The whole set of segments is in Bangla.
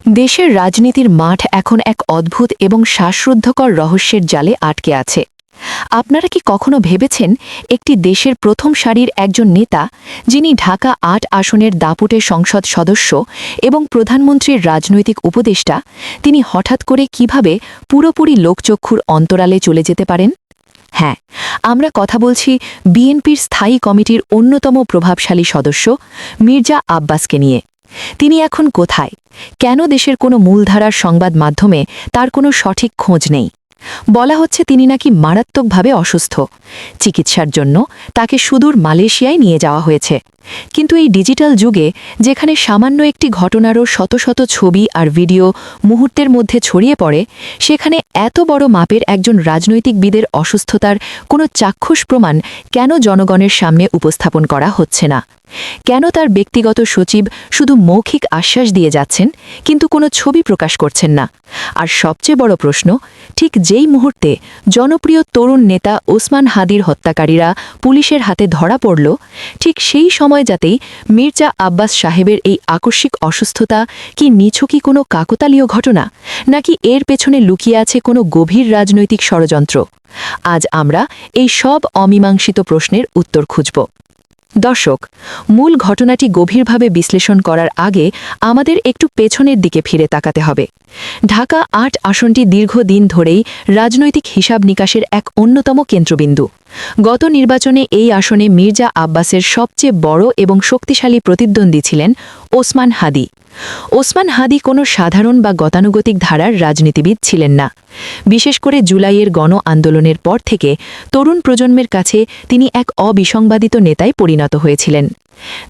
দেশের রাজনীতির মাঠ এখন এক অদ্ভুত এবং শ্বাসরুদ্ধকর রহস্যের জালে আটকে আছে। আপনারা কি কখনো ভেবেছেন একটি দেশের প্রথম সারির একজন নেতা, যিনি ঢাকা ৮ আসনের দাপুটে সংসদ সদস্য এবং প্রধানমন্ত্রীর রাজনৈতিক উপদেষ্টা, তিনি হঠাৎ করে কিভাবে পুরোপুরি লোকচক্ষুর অন্তরালে চলে যেতে পারেন? হ্যাঁ, আমরা কথা বলছি বিএনপির স্থায়ী কমিটির অন্যতম প্রভাবশালী সদস্য মির্জা আব্বাসকে নিয়ে। তিনি এখন কোথায়? কেন দেশের কোনো মূলধারার সংবাদ মাধ্যমে তার কোনো সঠিক খোঁজ নেই? বলা হচ্ছে তিনি নাকি মারাত্মকভাবে অসুস্থ। চিকিৎসার জন্য তাকে সুদূর মালয়েশিয়ায় নিয়ে যাওয়া হয়েছে। কিন্তু এই ডিজিটাল যুগে, যেখানে সামান্য একটি ঘটনারও শত শত ছবি আর ভিডিও মুহূর্তের মধ্যে ছড়িয়ে পড়ে, সেখানে এত বড় মাপের একজন রাজনৈতিকবিদের অসুস্থতার কোনো চাক্ষুষ প্রমাণ কেন জনগণের সামনে উপস্থাপন করা হচ্ছে না? কেন তার ব্যক্তিগত সচিব শুধু মৌখিক আশ্বাস দিয়ে যাচ্ছেন, কিন্তু কোনো ছবি প্রকাশ করছেন না? আর সবচেয়ে বড় প্রশ্ন, ঠিক যেই মুহূর্তে জনপ্রিয় তরুণ নেতা ওসমান হাদির হত্যাকারীরা পুলিশের হাতে ধরা পড়ল, ঠিক সেই সময় যাতেই মির্জা আব্বাস সাহেবের এই আকস্মিক অসুস্থতা কি নিছকই কোনো কাকতালীয় ঘটনা, নাকি এর পেছনে লুকিয়ে আছে কোনো গভীর রাজনৈতিক ষড়যন্ত্র? আজ আমরা এই সব অমীমাংসিত প্রশ্নের উত্তর খুঁজব। দর্শক, মূল ঘটনাটি গভীরভাবে বিশ্লেষণ করার আগে আমাদের একটু পেছনের দিকে ফিরে তাকাতে হবে। ঢাকা ৮ আসনটি দীর্ঘদিন ধরেই রাজনৈতিক হিসাব নিকাশের এক অন্যতম কেন্দ্রবিন্দু। গত নির্বাচনে এই আসনে মির্জা আব্বাসের সবচেয়ে বড় এবং শক্তিশালী প্রতিদ্বন্দ্বী ছিলেন ওসমান হাদি। ওসমান হাদি কোনো সাধারণ বা গতানুগতিক ধারার রাজনীতিবিদ ছিলেন না। বিশেষ করে জুলাইয়ের গণ আন্দোলনের পর থেকে তরুণ প্রজন্মের কাছে তিনি এক অবিসংবাদিত নেতায় পরিণত হয়েছিলেন।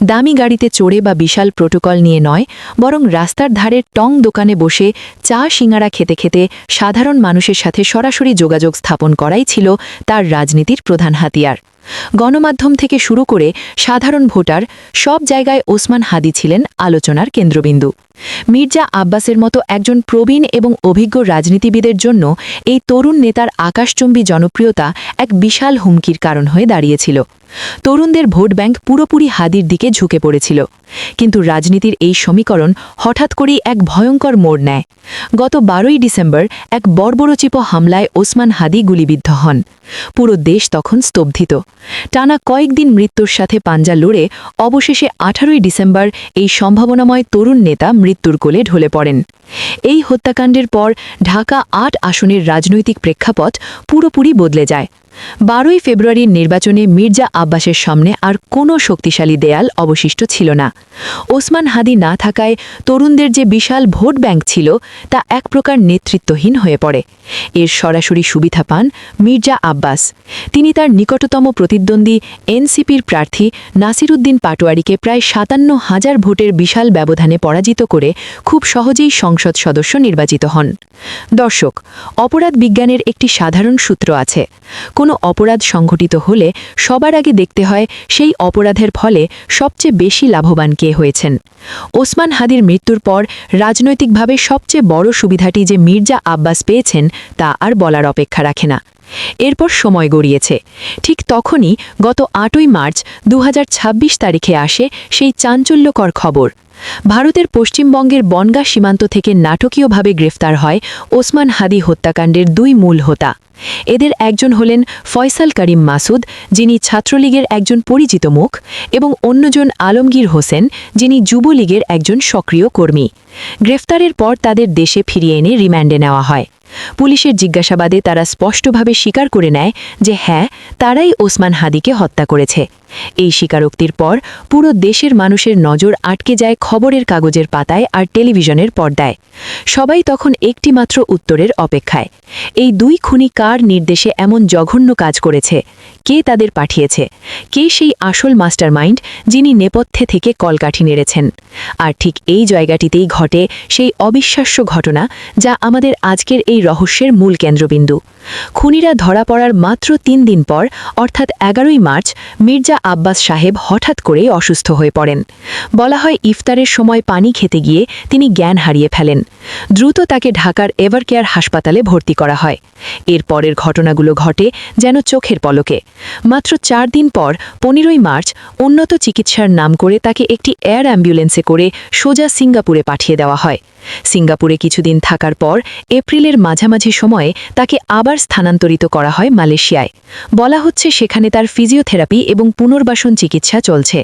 দামি গাড়িতে চড়ে বা বিশাল প্রোটোকল নিয়ে নয়, বরং রাস্তার ধারের টং দোকানে বসে চা সিঙাড়া খেতে খেতে সাধারণ মানুষের সাথে সরাসরি যোগাযোগ স্থাপন করাই ছিল তার রাজনীতির প্রধান হাতিয়ার। গণমাধ্যম থেকে শুরু করে সাধারণ ভোটার, সব জায়গায় ওসমান হাদি ছিলেন আলোচনার কেন্দ্রবিন্দু। মির্জা আব্বাসের মতো একজন প্রবীণ এবং অভিজ্ঞ রাজনীতিবিদের জন্য এই তরুণ নেতার আকাশচুম্বী জনপ্রিয়তা এক বিশাল হুমকির কারণ হয়ে দাঁড়িয়েছিল। তরুণদের ভোট ব্যাংক পুরোপুরি হাদির দিকে ঝুঁকে পড়েছিল। কিন্তু রাজনীতির এই সমীকরণ হঠাৎ করেই এক ভয়ঙ্কর মোড় নেয়। গত ১২ই ডিসেম্বর এক বর্বরচিত হামলায় ওসমান হাদি গুলিবিদ্ধ হন। পুরো দেশ তখন স্তব্ধিত। টানা কয়েকদিন মৃত্যুর সাথে পাঞ্জা লড়ে অবশেষে ১৮ই ডিসেম্বর এই সম্ভাবনাময় তরুণ নেতা মৃত্যুর কোলে ঢলে পড়েন। এই হত্যাকাণ্ডের পর ঢাকা ৮ আসনের রাজনৈতিক প্রেক্ষাপট পুরোপুরি বদলে যায়। ১২ই ফেব্রুয়ারির নির্বাচনে মির্জা আব্বাসের সামনে আর কোনো শক্তিশালী দেয়াল অবশিষ্ট ছিল না। ওসমান হাদি না থাকায় তরুণদের যে বিশাল ভোট ব্যাংক ছিল, তা এক প্রকার নেতৃত্বহীন হয়ে পড়ে। এর সরাসরি সুবিধা পান মির্জা আব্বাস। তিনি তার নিকটতম প্রতিদ্বন্দ্বী এনসিপির প্রার্থী নাসিরুদ্দিন পাটোয়ারিকে প্রায় ৫৭,০০০ ভোটের বিশাল ব্যবধানে পরাজিত করে খুব সহজেই সংসদ সদস্য নির্বাচিত হন। দর্শক, অপরাধ বিজ্ঞানের একটি সাধারণ সূত্র আছে। কোনো অপরাধ সংঘটিত হলে সবার আগে দেখতে হয় সেই অপরাধের ফলে সবচেয়ে বেশি লাভবান কে হয়েছেন। ওসমান হাদির মৃত্যুর পর রাজনৈতিকভাবে সবচেয়ে বড় সুবিধাটি যে মির্জা আব্বাস পেয়েছেন, তা আর বলার অপেক্ষা রাখে না। এরপর সময় গড়িয়েছে। ঠিক তখনই গত ৮ই মার্চ ২০২৬ তারিখে আসে সেই চাঞ্চল্যকর খবর। ভারতের পশ্চিমবঙ্গের বনগাঁ সীমান্ত থেকে নাটকীয়ভাবে গ্রেফতার হয় ওসমান হাদি হত্যাকাণ্ডের দুই মূল হোতা। এদের একজন হলেন ফয়সাল করিম মাসুদ, যিনি ছাত্রলীগের একজন পরিচিত মুখ, এবং অন্যজন আলমগীর হোসেন, যিনি যুবলীগের একজন সক্রিয় কর্মী। গ্রেফতারের পর তাদের দেশে ফিরিয়ে এনে রিমান্ডে নেওয়া হয়। পুলিশের জিজ্ঞাসাবাদে তারা স্পষ্টভাবে স্বীকার করে নেয় যে হ্যাঁ, তারাই ওসমান হাদিকে হত্যা করেছে। এই স্বীকারোক্তির পর পুরো দেশের মানুষের নজর আটকে যায় খবরের কাগজের পাতায় আর টেলিভিশনের পর্দায়। সবাই তখন একটিমাত্র উত্তরের অপেক্ষায়। এই দুই খুনি কার নির্দেশে এমন জঘন্য কাজ করেছে? কে তাদের পাঠিয়েছে? কে সেই আসল মাস্টারমাইন্ড, যিনি নেপথ্যে থেকে কলকাঠি নেড়েছেন? আর ঠিক এই জায়গাটিতেই ঘটে সেই অবিশ্বাস্য ঘটনা, যা আমাদের আজকের এই রহস্যের মূল কেন্দ্রবিন্দু। খুনিরা ধরা পড়ার মাত্র ৩ দিন পর, অর্থাৎ ১১ই মার্চ, মির্জা আব্বাস সাহেব হঠাৎ করেই অসুস্থ হয়ে পড়েন। বলা হয় ইফতারের সময় পানি খেতে গিয়ে তিনি জ্ঞান হারিয়ে ফেলেন। দ্রুত তাকে ঢাকার এভারকেয়ার হাসপাতালে ভর্তি করা হয়। এর পরের ঘটনাগুলো ঘটে যেন চোখের পলকে। মাত্র ৪ দিন পর ১৫ই মার্চ উন্নত চিকিৎসার নাম করে তাকে একটি এয়ার অ্যাম্বুলেন্সে করে সোজা সিঙ্গাপুরে পাঠিয়ে দেওয়া হয়। সিঙ্গাপুরে কিছুদিন থাকার পর এপ্রিলের মাঝামাঝি সময়ে তাকে আবার স্থানান্তরিত করা হয় মালয়েশিয়ায়। বলা হচ্ছে সেখানে তার ফিজিওথেরাপি এবং পুনর্বাসন চিকিৎসা চলছে।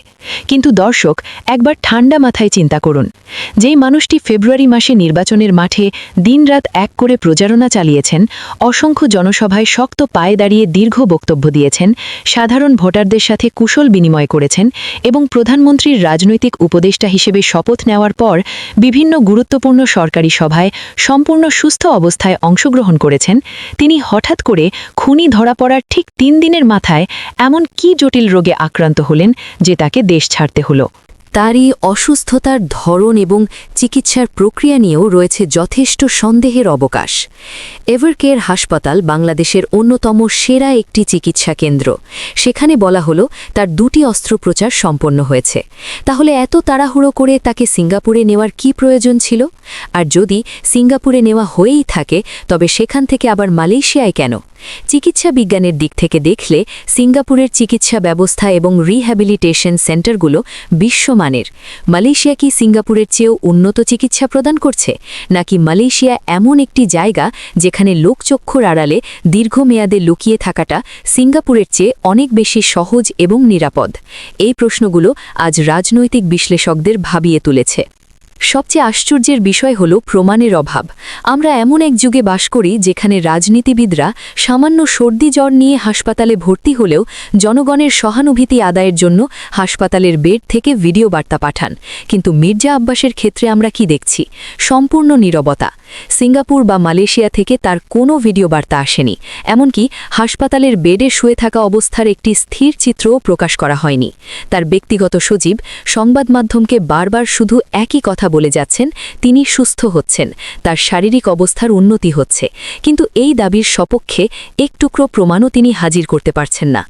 কিন্তু দর্শক, একবার ঠান্ডা মাথায় চিন্তা করুন, যেই মানুষটি ফেব্রুয়ারি মাসে নির্বাচনের মাঠে দিনরাত এক করে প্রচারণা চালিয়েছেন, অসংখ্য জনসভায় শক্ত পায়ে দাঁড়িয়ে দীর্ঘ বক্তব্য দিয়েছেন, সাধারণ ভোটারদের সাথে কুশল বিনিময় করেছেন এবং প্রধানমন্ত্রীর রাজনৈতিক উপদেষ্টা হিসেবে শপথ নেওয়ার পর বিভিন্ন গুরুত্বপূর্ণ সরকারি সভায় সম্পূর্ণ সুস্থ অবস্থায় অংশগ্রহণ করেছেন, তিনি হঠাৎ করে খুনি ধরা পড়ার ঠিক ৩ দিনের মাথায় এমন কি জটিল রোগে আক্রান্ত হলেন যে তাকে দেশ ছাড়তে হলো। তার এই অসুস্থতার ধরন এবং চিকিৎসার প্রক্রিয়া নিয়েও রয়েছে যথেষ্ট সন্দেহের অবকাশ। এভারকেয়ার হাসপাতাল বাংলাদেশের অন্যতম সেরা একটি চিকিৎসা কেন্দ্র। সেখানে বলা হলো তার 2টি অস্ত্রোপচার সম্পন্ন হয়েছে। তাহলে এত তাড়াহুড়ো করে তাকে সিঙ্গাপুরে নেওয়ার কি প্রয়োজন ছিল? আর যদি সিঙ্গাপুরে নেওয়া হয়েই থাকে, তবে সেখান থেকে আবার মালয়েশিয়ায় কেন? চিকিৎসা বিজ্ঞানের দিক থেকে দেখলে সিঙ্গাপুরের চিকিৎসা ব্যবস্থা এবং রিহ্যাবিলিটেশন সেন্টারগুলো বিশ্বমানের। মালয়েশিয়া কি সিঙ্গাপুরের চেয়েও উন্নত চিকিৎসা প্রদান করছে, নাকি মালয়েশিয়া এমন একটি জায়গা যেখানে লোকচক্ষুর আড়ালে দীর্ঘমেয়াদে লুকিয়ে থাকাটা সিঙ্গাপুরের চেয়ে অনেক বেশি সহজ এবং নিরাপদ? এই প্রশ্নগুলো আজ রাজনৈতিক বিশ্লেষকদের ভাবিয়ে তুলেছে। সবচেয়ে আশ্চর্যের বিষয় হল প্রমাণের অভাব। আমরা এমন এক যুগে বাস করি যেখানে রাজনীতিবিদরা সামান্য সর্দি জ্বর নিয়ে হাসপাতালে ভর্তি হলেও জনগণের সহানুভূতি আদায়ের জন্য হাসপাতালের বেড থেকে ভিডিও বার্তা পাঠান। কিন্তু মির্জা আব্বাসের ক্ষেত্রে আমরা কি দেখছি? সম্পূর্ণ নীরবতা। সিঙ্গাপুর বা মালয়েশিয়া থেকে তার কোনো ভিডিও বার্তা আসেনি। এমনকি হাসপাতালের বেডে শুয়ে থাকা অবস্থার একটি স্থির চিত্রও প্রকাশ করা হয়নি। তার ব্যক্তিগত সচিব সংবাদ মাধ্যমকে বারবার শুধু একই কথা বলে যাচ্ছেন, তিনি সুস্থ হচ্ছেন, তার শারীরিক অবস্থার উন্নতি হচ্ছে, কিন্তু এই দাবির সপক্ষে এক টুকরো প্রমাণও তিনি হাজির করতে পারছেন না।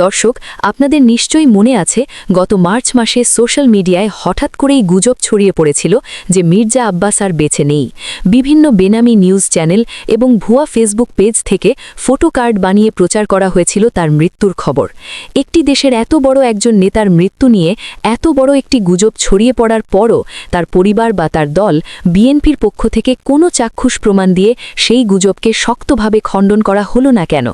দর্শক, আপনাদের নিশ্চয়ই মনে আছে গত মার্চ মাসে সোশ্যাল মিডিয়ায় হঠাৎ করেই গুজব ছড়িয়ে পড়েছিল যে মির্জা আব্বাস আর বেঁচে নেই। বিভিন্ন বেনামি নিউজ চ্যানেল এবং ভুয়া ফেসবুক পেজ থেকে ফটো কার্ড বানিয়ে প্রচার করা হয়েছিল তার মৃত্যুর খবর। একটি দেশের এত বড় একজন নেতার মৃত্যু নিয়ে এত বড় একটি গুজব ছড়িয়ে পড়ার পরও তার পরিবার বা তার দল বিএনপির পক্ষ থেকে কোনো চাক্ষুষ প্রমাণ দিয়ে সেই গুজবকে শক্তভাবে খণ্ডন করা হলো না কেন?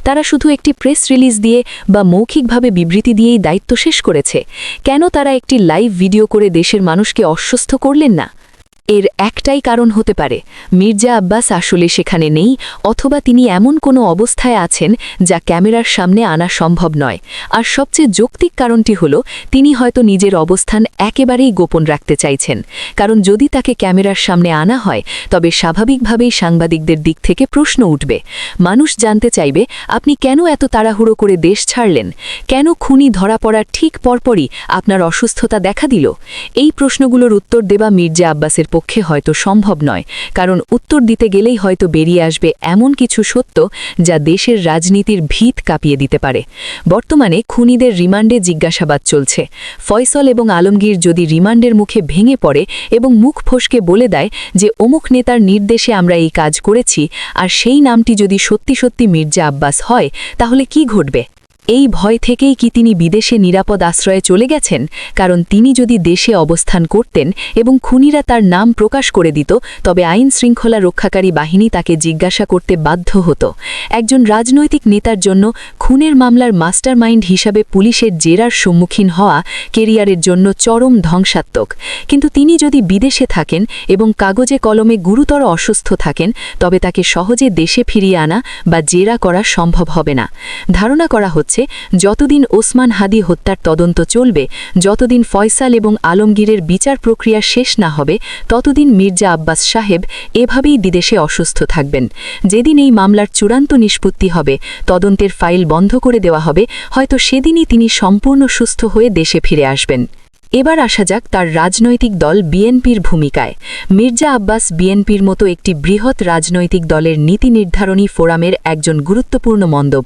তারা শুধু একটি প্রেস রিলিজ দিয়ে বা মৌখিকভাবে বিবৃতি দিয়েই দায়িত্ব শেষ করেছে। কেন তারা একটি লাইভ ভিডিও করে দেশের মানুষকে অস্বস্ত করলেন না? এর একটাই কারণ হতে পারে, মির্জা আব্বাস আসলে সেখানে নেই, অথবা তিনি এমন কোনো অবস্থায় আছেন যা ক্যামেরার সামনে আনা সম্ভব নয়। আর সবচেয়ে যৌক্তিক কারণটি হল তিনি হয়তো নিজের অবস্থান একেবারেই গোপন রাখতে চাইছেন। কারণ যদি তাকে ক্যামেরার সামনে আনা হয়, তবে স্বাভাবিকভাবেই সাংবাদিকদের দিক থেকে প্রশ্ন উঠবে। মানুষ জানতে চাইবে, আপনি কেন এত তাড়াহুড়ো করে দেশ ছাড়লেন? কেন খুনি ধরা পড়ার ঠিক পরপরই আপনার অসুস্থতা দেখা দিল? এই প্রশ্নগুলোর উত্তর দেবা মির্জা আব্বাসের পক্ষে হয়তো সম্ভব নয়, কারণ উত্তর দিতে গেলেই হয়তো বেরিয়ে আসবে এমন কিছু সত্য যা দেশের রাজনীতির ভিত কাঁপিয়ে দিতে পারে। বর্তমানে খুনিদের রিমান্ডে জিজ্ঞাসাবাদ চলছে। ফয়সল এবং আলমগীর যদি রিমান্ডের মুখে ভেঙে পড়ে এবং মুখ ফসকে বলে দেয় যে অমুক নেতার নির্দেশে আমরা এই কাজ করেছি, আর সেই নামটি যদি সত্যি সত্যি মির্জা আব্বাস হয়, তাহলে কি ঘটবে? এই ভয় থেকেই কি তিনি বিদেশে নিরাপদ আশ্রয়ে চলে গেছেন? কারণ তিনি যদি দেশে অবস্থান করতেন এবং খুনিরা তার নাম প্রকাশ করে দিত, তবে আইন শৃঙ্খলা রক্ষাকারী বাহিনী তাকে জিজ্ঞাসা করতে বাধ্য হতো। একজন রাজনৈতিক নেতার জন্য খুনের মামলার মাস্টারমাইন্ড হিসাবে পুলিশের জেরার সম্মুখীন হওয়া কেরিয়ারের জন্য চরম ধ্বংসাত্মক। কিন্তু তিনি যদি বিদেশে থাকেন এবং কাগজে কলমে গুরুতর অসুস্থ থাকেন, তবে তাকে সহজে দেশে ফিরিয়ে আনা বা জেরা করা সম্ভব হবে না। ধারণা করা হচ্ছে যতদিন ওসমান হাদি হত্যার তদন্ত চলবে, যতদিন ফয়সাল এবং আলমগীরের বিচার প্রক্রিয়া শেষ না হবে, ততদিন মির্জা আব্বাস সাহেব এভাবেই বিদেশে অসুস্থ থাকবেন। যেদিন এই মামলার চূড়ান্ত নিষ্পত্তি হবে, তদন্তের ফাইল বন্ধ করে দেওয়া হবে, হয়তো সেদিনই তিনি সম্পূর্ণ সুস্থ হয়ে দেশে ফিরে আসবেন। এবার আসা যাক তার রাজনৈতিক দল বিএনপির ভূমিকায়। মির্জা আব্বাস বিএনপির মতো একটি বৃহৎ রাজনৈতিক দলের নীতি নির্ধারণী ফোরামের একজন গুরুত্বপূর্ণ মন্দব।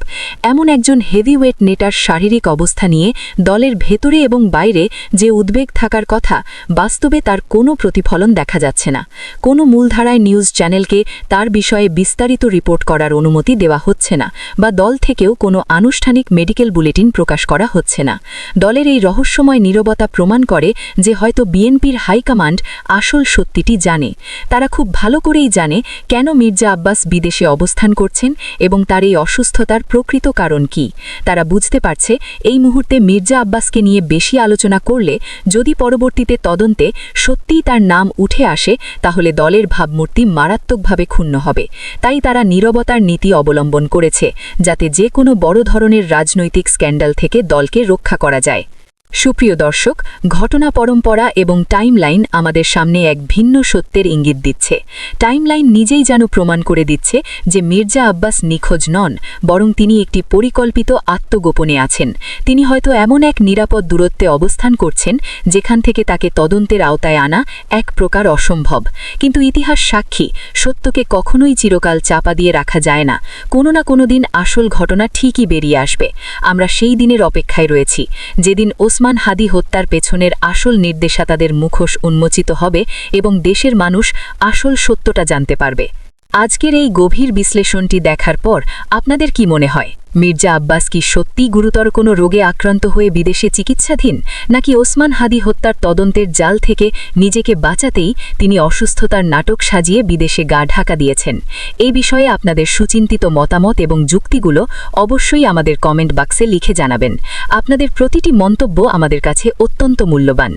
এমন একজন হেভিওয়েট নেতার শারীরিক অবস্থা নিয়ে দলের ভেতরে এবং বাইরে যে উদ্বেগ থাকার কথা, বাস্তবে তার কোনো প্রতিফলন দেখা যাচ্ছে না। কোনো মূলধারায় নিউজ চ্যানেলকে তার বিষয়ে বিস্তারিত রিপোর্ট করার অনুমতি দেওয়া হচ্ছে না, বা দল থেকেও কোনো আনুষ্ঠানিক মেডিকেল বুলেটিন প্রকাশ করা হচ্ছে না। দলের এই রহস্যময় নীরবতা প্রমাণ প্রমাণ করে যে হয়তো বিএনপির হাইকমান্ড আসল সত্যিটি জানে। তারা খুব ভালো করেই জানে কেন মির্জা আব্বাস বিদেশে অবস্থান করছেন এবং তার এই অসুস্থতার প্রকৃত কারণ কি। তারা বুঝতে পারছে এই মুহূর্তে মির্জা আব্বাসকে নিয়ে বেশি আলোচনা করলে যদি পরবর্তীতে তদন্তে সত্যিই তার নাম উঠে আসে তাহলে দলের ভাবমূর্তি মারাত্মকভাবে ক্ষুণ্ণ হবে। তাই তারা নীরবতার নীতি অবলম্বন করেছে, যাতে যে কোনো বড় ধরনের রাজনৈতিক স্ক্যান্ডাল থেকে দলকে রক্ষা করা যায়। সুপ্রিয় দর্শক, ঘটনা পরম্পরা এবং টাইমলাইন আমাদের সামনে এক ভিন্ন সত্যের ইঙ্গিত দিচ্ছে। টাইমলাইন নিজেই যেন প্রমাণ করে দিচ্ছে যে মির্জা আব্বাস নিখোঁজ নন, বরং তিনি একটি পরিকল্পিত আত্মগোপনে আছেন। তিনি হয়তো এমন এক নিরাপদ দূরত্বে অবস্থান করছেন যেখান থেকে তাকে তদন্তের আওতায় আনা এক প্রকার অসম্ভব। কিন্তু ইতিহাস সাক্ষী, সত্যকে কখনোই চিরকাল চাপা দিয়ে রাখা যায় না। কোনো না কোনো দিন আসল ঘটনা ঠিকই বেরিয়ে আসবে। আমরা সেই দিনের অপেক্ষায় রয়েছি, যেদিন ওসমান হাদি হত্যার পেছনের আসল নির্দেশাতাদের মুখোশ উন্মোচিত হবে এবং দেশের মানুষ আসল সত্যটা জানতে পারবে। আজকের এই গভীর বিশ্লেষণটি দেখার পর আপনাদের কি মনে হয়? মির্জা আব্বাস কি সত্যিই গুরুতর কোনো রোগে আক্রান্ত হয়ে বিদেশে চিকিৎসাধীন, নাকি ওসমান হাদি হত্যার তদন্তের জাল থেকে নিজেকে বাঁচাতেই তিনি অসুস্থতার নাটক সাজিয়ে বিদেশে গা ঢাকা দিয়েছেন? এই বিষয়ে আপনাদের সুচিন্তিত মতামত এবং যুক্তিগুলো অবশ্যই আমাদের কমেন্ট বক্সে লিখে জানাবেন। আপনাদের প্রতিটি মন্তব্য আমাদের কাছে অত্যন্ত মূল্যবান।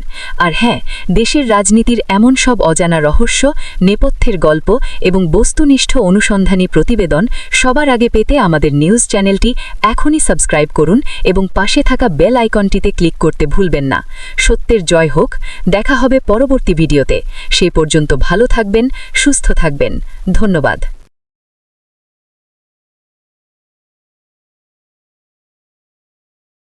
আর হ্যাঁ, দেশের রাজনীতির এমন সব অজানা রহস্য, নেপথ্যের গল্প এবং বস্তুনিষ্ঠ অনুসন্ধানী প্রতিবেদন সবার আগে পেতে আমাদের নিউজ চ্যানেল এখনই সাবস্ক্রাইব করুন এবং পাশে থাকা বেল আইকনটিতে ক্লিক করতে ভুলবেন না। সত্যের জয় হোক। দেখা হবে পরবর্তী ভিডিওতে। সেই পর্যন্ত ভালো থাকবেন, সুস্থ থাকবেন। ধন্যবাদ।